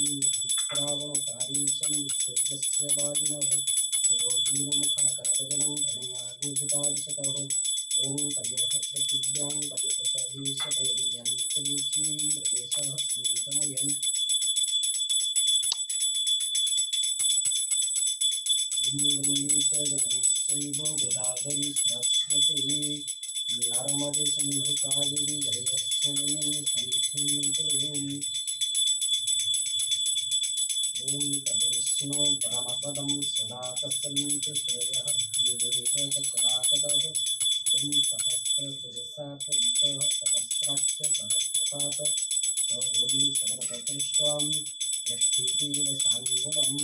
विप्रावणकारी सूर्यस्य वाजिनः रोहीणमुखाकरभजनं प्रणयागोपितादिशतः ॐ पयः पृथिव्यां पयोषधीशपयव्यन्तरीक्षी प्रदेशः सन्तमयम् ॐ गङ्गे च जननीश्चैव गोदावरी सरस्वती नर्मदे सिन्धु कावेरी जलेऽस्मिन् सन्निधिं कुरु ॐ तद्विष्णो परमपदं सदा तस्मिन् श्रेयः विदुर्गतकराततः ॐ सहस्रशिरसा पुरुषः सहस्राक्ष सहस्रपात च ॐ सर्वतदृष्ट्वां यष्टितीव साङ्गुलम्